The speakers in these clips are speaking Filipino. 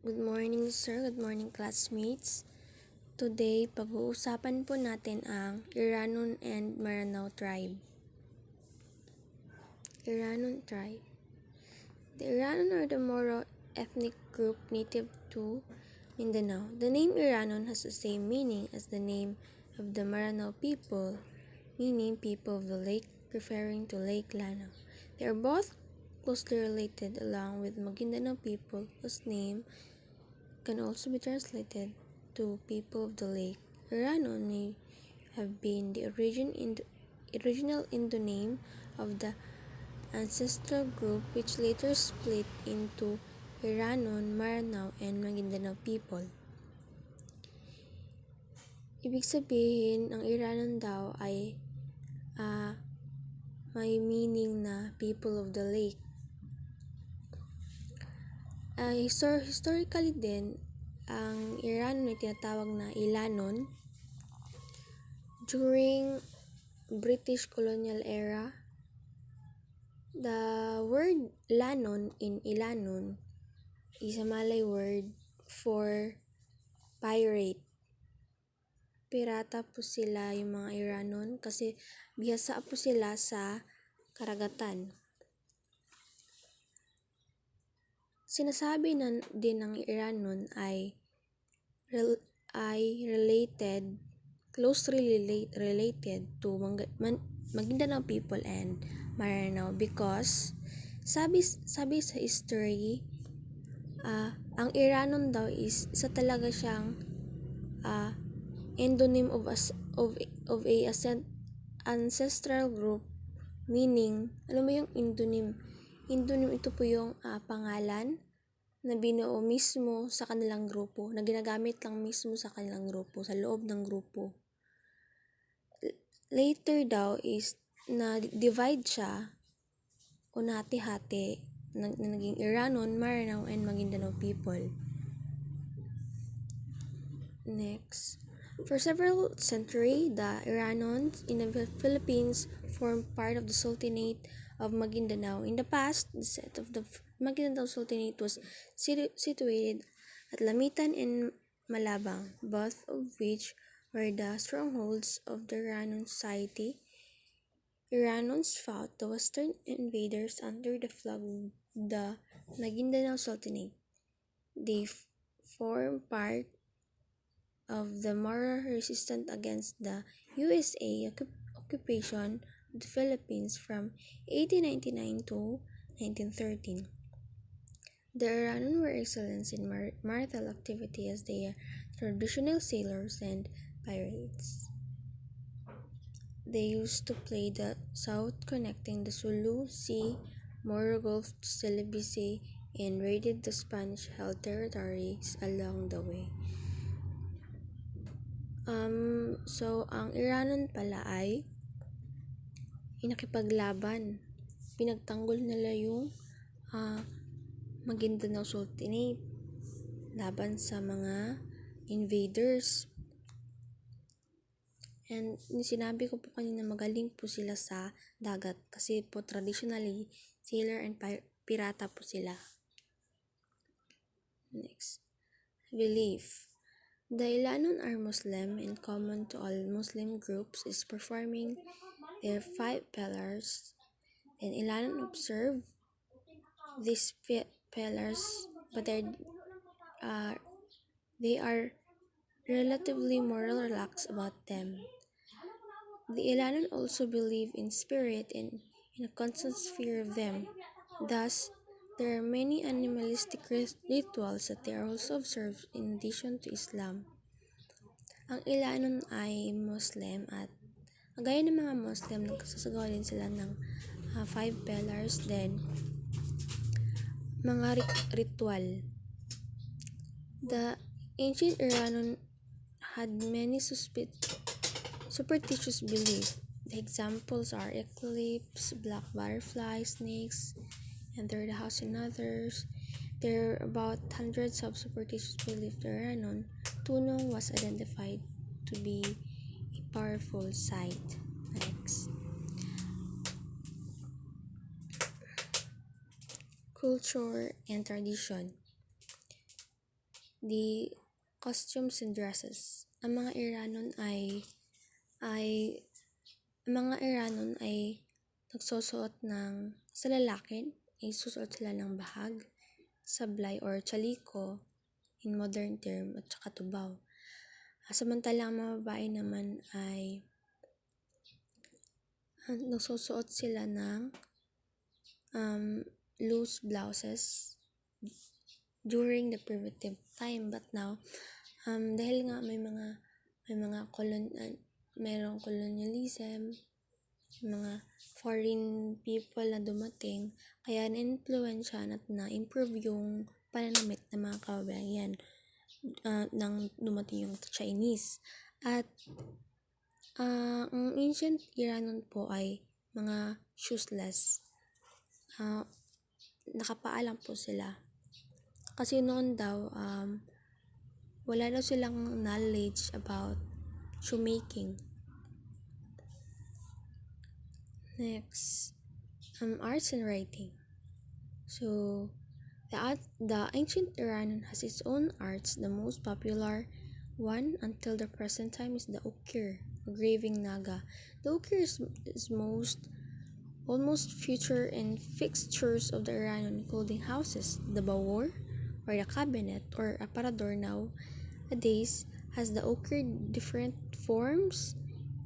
Good morning, sir. Good morning, classmates. Today, pag-uusapan po natin ang Iranun and Maranao tribe. Iranun tribe. The Iranun are the Moro ethnic group native to Mindanao. The name Iranun has the same meaning as the name of the Maranao people, meaning people of the lake, referring to Lake Lanao. They are both closely related along with Maguindanao people whose name can also be translated to people of the lake. Iranun may have been the original Indo name of the ancestral group which later split into Iranun, Maranao, and Maguindanao people. Ibig sabihin, ang Iranun daw ay may meaning na people of the lake. Historically din, ang Iranun ay tinatawag na Ilanon. During British colonial era, the word lanon in Ilanon is a Malay word for pirate. Pirata po sila yung mga Iranon kasi bihasa po sila sa karagatan. Sinasabi din ng Iranon ay closely related to Maguindanao people and Maranao because sabi sa history, ang Iranon daw is isa talaga siyang endonym of a ancestral group, meaning ano mo yung endonym? Endonym ito po yung pangalan na binuo mismo sa kanilang grupo, na ginagamit lang mismo sa kanilang grupo, sa loob ng grupo. Later daw is na-divide siya o nahati-hati na naging Iranun, Maranao, and Maguindanao people. Next. For several centuries, the Iranons in the Philippines formed part of the Sultanate of Maguindanao. In the past, the seat of the Maguindanao Sultanate was situated at Lamitan and Malabang, both of which were the strongholds of the Iranon society. Iranons fought the Western invaders under the flag of the Maguindanao Sultanate. They formed part of the Moro resistance against the USA occupation of the Philippines from 1899 to 1913. The Iranun were excellent in marital activity as they are traditional sailors and pirates. They used to play the south connecting the Sulu Sea, Moro Gulf to Celebes Sea, and raided the Spanish-held territories along the way. So, ang Iranun pala ay nakipaglaban. Pinagtanggol nila yung Maguindanao Sultanate laban sa mga invaders. And sinabi ko po kanina, magaling po sila sa dagat kasi po traditionally sailor and pirata po sila. Next. Belief. The Ilanon are Muslim, and common to all Muslim groups is performing their 5 pillars. And Ilanon observe these pillars, but they are relatively more relaxed about them. The Ilanon also believe in spirit and in a constant fear of them. Thus, there are many animalistic rituals that they are also observed in addition to Islam. Ang Ilanon ay Muslim at gaya ng mga Muslim, nagsasagawa din sila ng 5 pillars, then mga ritual. The ancient Iranun had many superstitious beliefs. The examples are eclipse, black butterfly, snakes, and third house and others. There are about hundreds of superstitious beliefs. The Iranun Tunong was identified to be a powerful site. Next. Culture and tradition. the costumes and dresses. Ay ang mga Iranon ay nagsusuot ng sa lalaki ay susuot sila ng bahag, sablay or chaliko in modern term at saka tubaw. Samantalang mga babae naman ay nagsusuot sila ng loose blouses during the primitive time, but now dahil nga mayroong colonialism, mga foreign people na dumating, kaya na-influensya at na-improve yung pananamit ng mga kababayan nang dumating yung Chinese. At ang ancient Iranon po ay mga shoeless. Nakapaa lang po sila. Kasi noon daw, wala daw silang knowledge about shoemaking. Next, arts and writing. So, the ancient Iran has its own arts. The most popular one until the present time is the ukir, engraving naga. The ukir is almost feature and fixtures of the Iran, including houses, the bawor, or the cabinet, or aparador nowadays has the ukir different forms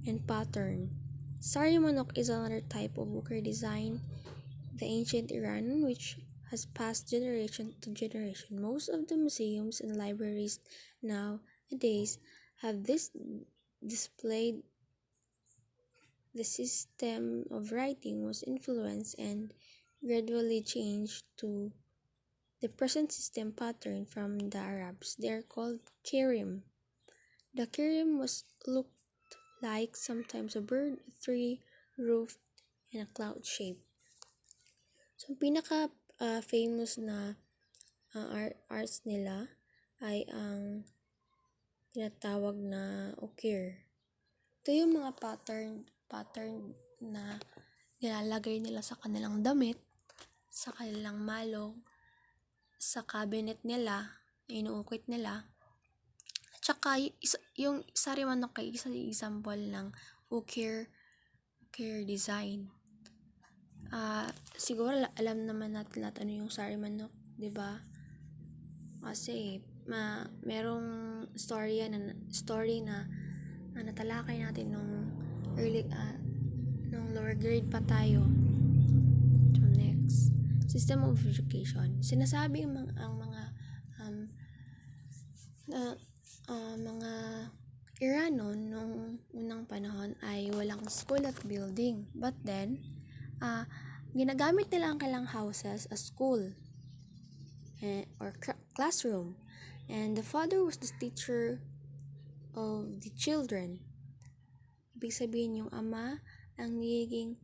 and pattern. Sari manok is another type of ukir design, the ancient Iran, which has passed generation to generation. Most of the museums and libraries nowadays have this displayed. The system of writing was influenced and gradually changed to the present system pattern from the Arabs. They are called kirim. The kirim was looked like sometimes a bird, a tree, roof, and a cloud shape. So, pinaka famous na arts nila ay ang tinatawag na ukir. Ito yung mga pattern na nilalagay nila sa kanilang damit, sa kanilang malong, sa cabinet nila, inuukit nila. At saka yung sari manok ay isa example ng ukir design. Siguro alam naman natin lahat ano yung sari manok, 'di ba? Kasi merong story na natalakay natin nung lower grade pa tayo. So next, system of education. Sinasabi ang mga Iranon nung unang panahon ay walang school at building. But then, ginagamit nila ang kailang houses as school or classroom. And the father was the teacher of the children. Ibig sabihin yung ama ang nagiging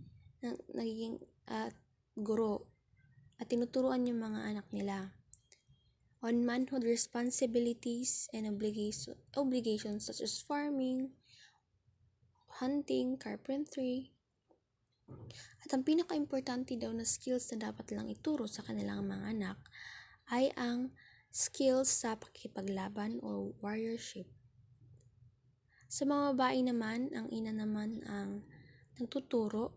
guro at tinuturuan yung mga anak nila on manhood responsibilities and obligations such as farming, hunting, carpentry. At ang pinaka-importante daw na skills na dapat lang ituro sa kanilang mga anak ay ang skills sa pakikipaglaban o warriorship. Sa mga babae naman, ang ina naman ang nagtuturo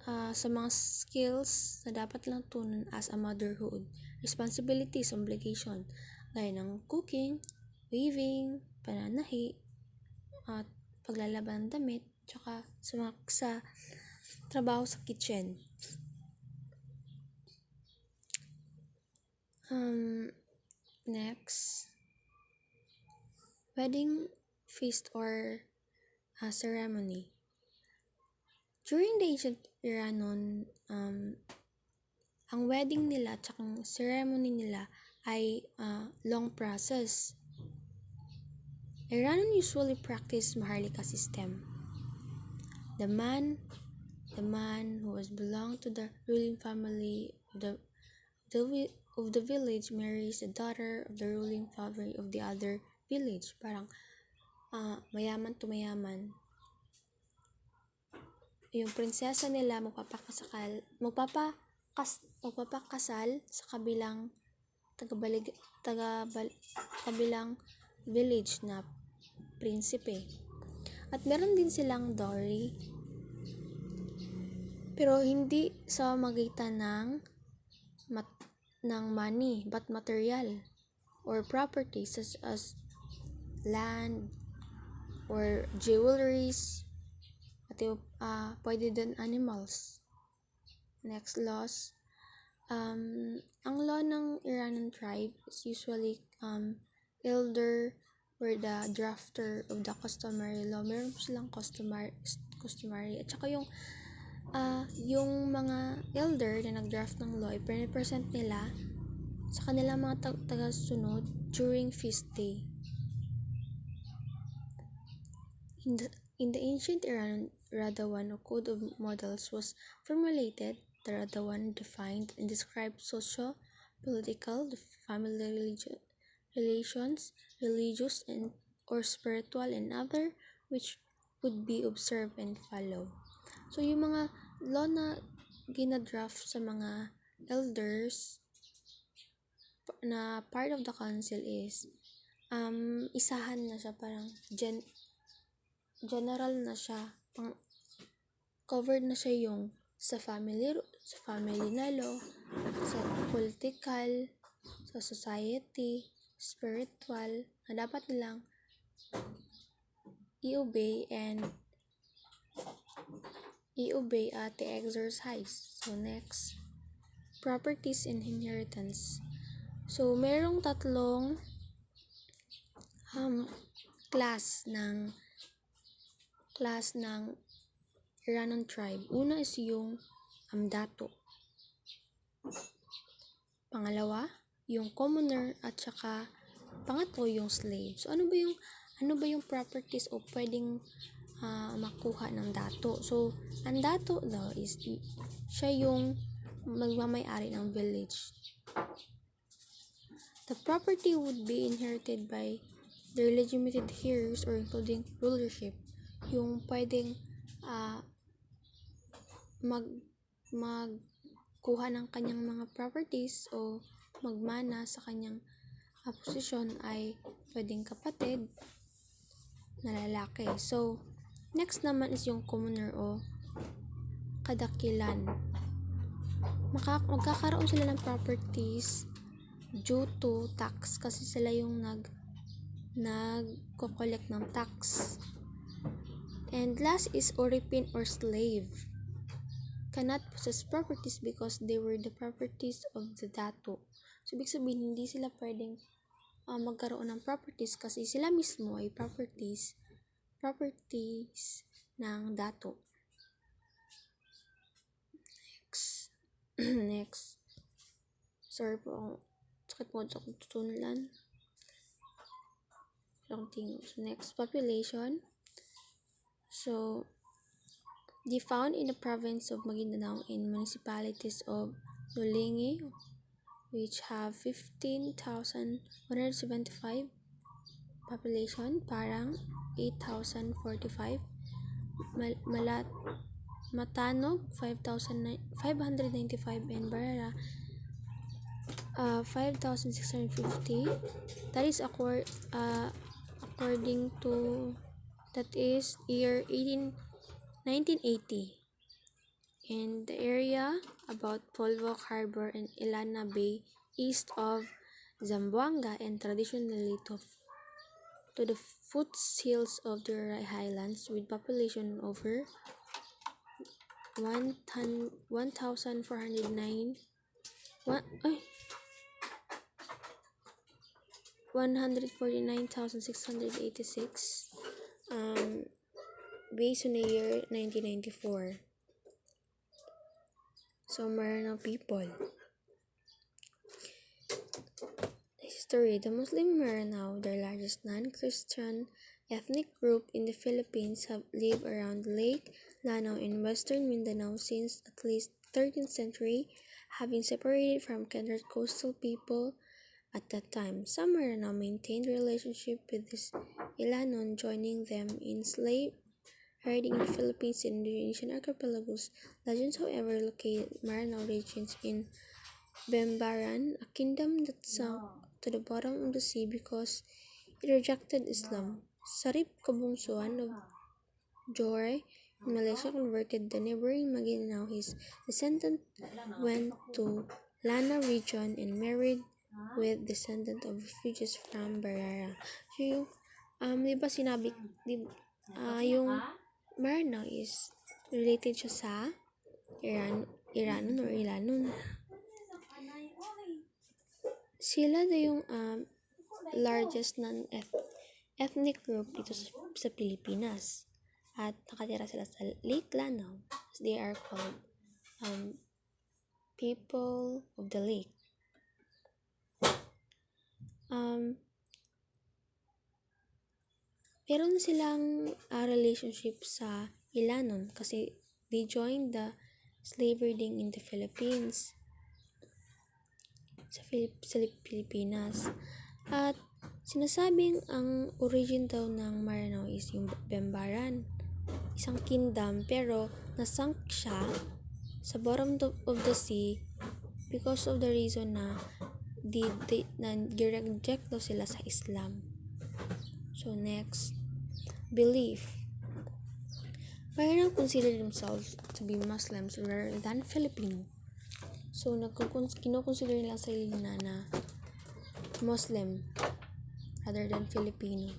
sa mga skills na dapat lang tunan as a motherhood, responsibilities, obligation, gaya ng cooking, weaving, pananahi, at paglalaban ng damit, tsaka sa trabaho sa kitchen. Next, wedding feast or ceremony. During the ancient Iranon, ang wedding nila at ang ceremony nila ay long process. Iranon usually practice maharlika system. The man who has belonged to the ruling family of the village marries the daughter of the ruling family of the other village. Parang mayaman to mayaman. Yung prinsesa nila magpapakasal sa kabilang tagabalig, kabilang village na prinsipe. At meron din silang dowry, pero hindi sa magitan ng money but material or property such as land or jewelries at pwede din animals. Next, laws. Ang law ng Iranian tribe is usually elder or the drafter of the customary law. Meron silang customary at saka yung mga elder na nag-draft ng law, i-present nila sa kanilang mga tagasunod during feast day. In the ancient Iran, Radawan, or Code of Models, was formulated. The Radawan defined and described social, political, family relations, religious and or spiritual and other which would be observed and followed. So yung mga law na ginadraft sa mga elders na part of the council is isahan na siya, parang general na siya, covered na siya yung sa family na law, sa political, sa society, spiritual, na dapat nilang i-obey at i-exercise. So next, properties and inheritance. So merong tatlong class ng Iranun tribe. Una is yung dato. Pangalawa, yung commoner, at saka pangatlo yung slave. So ano ba yung properties o pwedeng makuha ng dato? So ang dato daw is siya yung magmamay-ari ng village. The property would be inherited by the legitimate heirs or including rulership. Yung pwedeng magkuha ng kanyang mga properties o magmana sa kanyang posisyon ay pwedeng kapatid na lalaki. So, next naman is yung commoner o kadakilan. Magkakaroon sila ng properties due to tax kasi sila yung nagko-collect ng tax. And last is oripin or slave. Cannot possess properties because they were the properties of the dato. So, ibig sabihin, hindi sila pwedeng magkaroon ng properties kasi sila mismo ay properties ng dato. Next. Sorry po, sakit po sa tutunulan. So, next, population. So, they found in the province of Maguindanao in municipalities of Lulingi, which have 15,175 population, Parang 8,045, Matanog 5,595, and Barara 5,650. That is according to year 1980. And the area about Polvoc Harbor and Ilana Bay east of Zamboanga and traditionally to the foothills of the highlands with population over 149,686 based on the year 1994. So, Maranao people. History. The Muslim Maranao, the largest non-Christian ethnic group in the Philippines, have lived around Lake Lanao in western Mindanao since at least 13th century, having separated from kindred coastal people at that time. Some Maranao maintained relationship with this Ilanon, joining them in slave herding in the Philippines and Indonesian archipelagos. Legends, however, located Maranao regions in Bembaran, a kingdom that sunk to the bottom of the sea because it rejected Islam. Sarip kabungsuan of Johor in Malaysia converted the neighboring Maguindanao. His descendant went to Lana region and married with descendant of refugees from Barara. So di ba sinabi, yung Maranao is related siya sa Iranun or Ilanun. Sila na yung largest non-ethnic group dito sa Pilipinas. At nakatira sila sa Lake Lanao. They are called people of the lake. Meron silang relationship sa Ilanon kasi they joined the slavery ding in the Philippines. Sa Pilipinas. At sinasabing ang origin daw ng Maranao is yung Bembaran. Isang kingdom pero nasunk siya sa bottom of the sea because of the reason na nag-reject daw sila sa Islam. So next, belief. Maranao consider themselves to be Muslims rather than Filipino. So kino-consider nila sarili na Muslim rather than Filipino.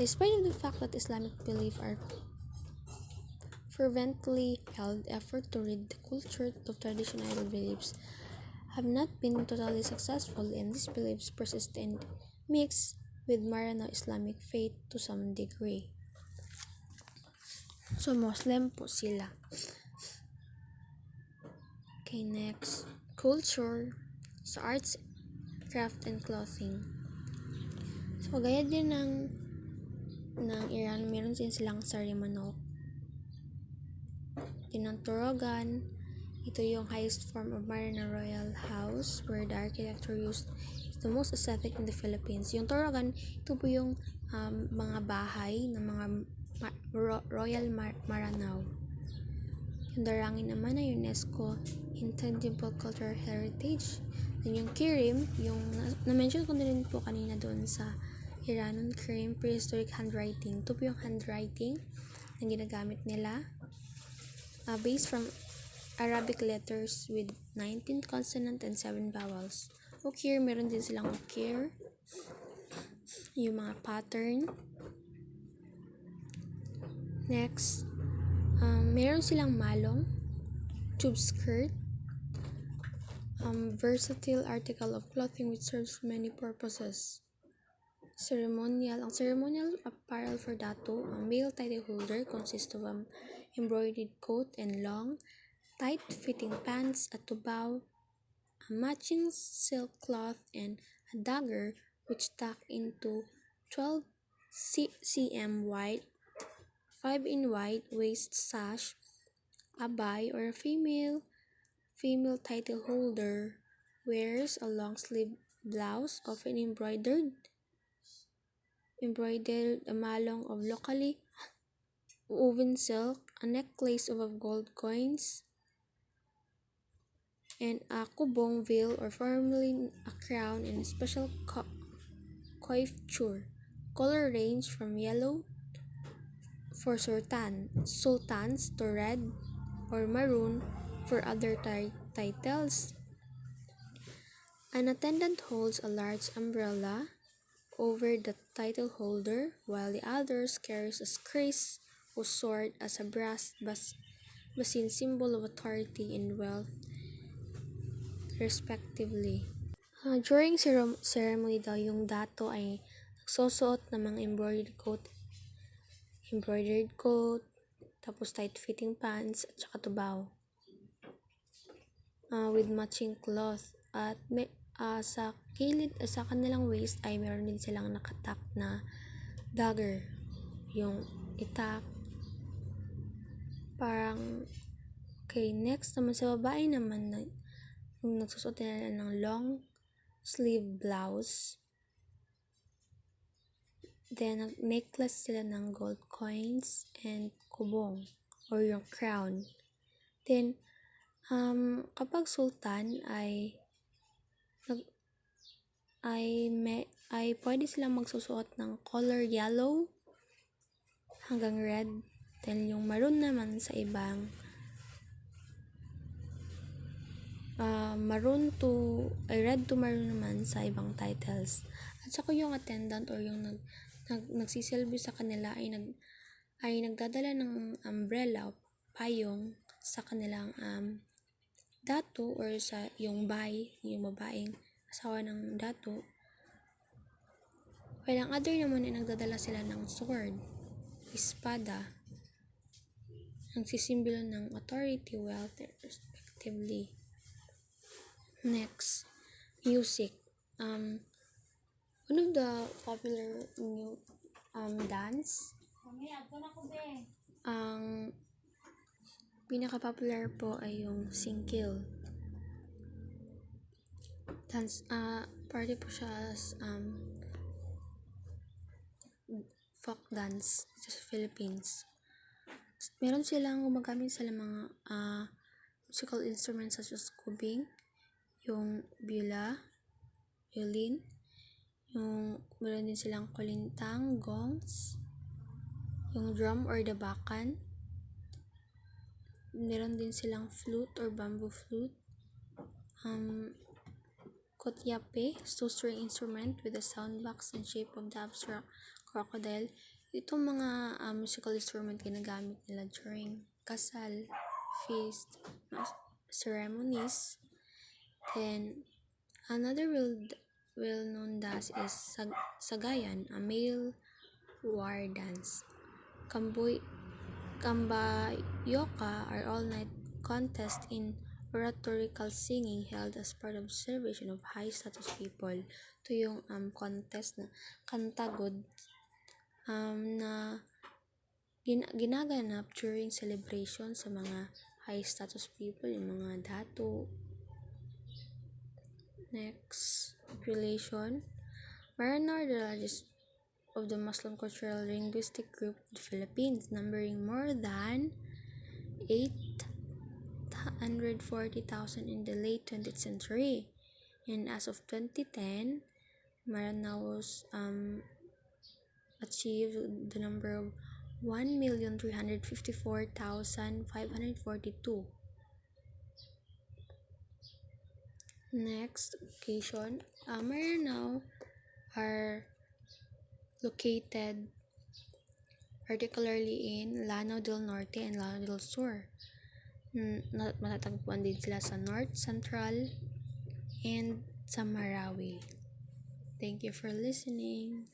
Despite of the fact that Islamic belief are fervently held, effort to rid the culture of traditional beliefs have not been totally successful, and these beliefs persist and mix with Maranao Islamic faith to some degree. So Muslim po sila. Okay, next, culture sa arts, craft, and clothing. So gaya din ng Iran, meron din silang sari manok. Din ng Torogan, ito yung highest form of Maranao Royal House where the architecture used is the most aesthetic in the Philippines. Yung Torogan, ito po yung mga bahay ng mga Royal Maranao. Yung Darangin naman na UNESCO Intangible Cultural Heritage. Then yung Kirim, yung na-mention ko na rin po kanina doon sa Iranun, Kirim, prehistoric handwriting. Ito po yung handwriting na ginagamit nila. Based from Arabic letters with 19 consonant and 7 vowels. Ukir, meron din silang ukir. Yung mga pattern. Next, meron silang malong, tube skirt, versatile article of clothing which serves many purposes. Ceremonial. Ang ceremonial apparel for dato, ang male title holder consists of an embroidered coat and long, tight-fitting pants, a tubao, a matching silk cloth, and a dagger which tuck into 12 cm wide, 5 in wide waist sash. A bi or a female title holder wears a long sleeve blouse, often embroidered, a malong of locally woven silk, a necklace of gold coins, and a kubong veil or formerly a crown and a special coiffure. Color range from yellow for sultans to red or maroon for other titles. An attendant holds a large umbrella over the title holder, while the others carries a kris or sword as a brass basin, symbol of authority and wealth, respectively. During ceremony daw, yung dato ay nagsusuot ng mga embroidered coat, tapos tight-fitting pants, at saka tubao. With matching cloth. At sa kilid, sa kanilang waist ay meron din silang nakatak na dagger. Yung itak. Parang, okay, next naman sa babae naman, yung nagsusuot nila ng long sleeve blouse. Then, necklace sila ng gold coins and kubong or yung crown. Then, Kapag sultan nag, ay pwede silang magsusuot ng color yellow hanggang red. Then yung maroon naman sa ibang red to maroon naman sa ibang titles. At saka yung attendant or yung nagsisilbi sa kanila ay nagdadala ng umbrella o payong sa kanilang dato or sa yung babaeng asawa ng dato. While ang other naman ay nagdadala sila ng sword, espada, nagsisimbolo ng authority, wealth, respectively. Next, music. One of the popular dance, ang pinaka-popular po ay yung singkil. Dance, party po siya as folk dance sa Philippines. Meron silang gumagamit sila mga musical instruments such as kubing, yung violin, meron din silang kulintang, gongs, yung drum or dabakan, meron din silang flute or bamboo flute, kotyape, two-string instrument with a sound box in shape of the abstract crocodile. Itong mga musical instrument ginagamit nila during kasal, feast, ceremonies. Then another well-known dance is sagayan, a male war dance. Kambayoka are all-night contest in oratorical singing held as part of celebration of high-status people. Ito yung contest na kantagod na ginaganap during celebration sa mga high-status people, yung mga dato. Next, population. Maranao are the largest of the Muslim cultural linguistic group of the Philippines, numbering more than 840,000 in the late 20th century. And as of 2010, Maranao's achieved the number of 1,354,542. Next, location. Maranao are located particularly in Lanao del Norte and Lanao del Sur. Matatagpuan din sila sa North, Central, and sa Marawi. Thank you for listening.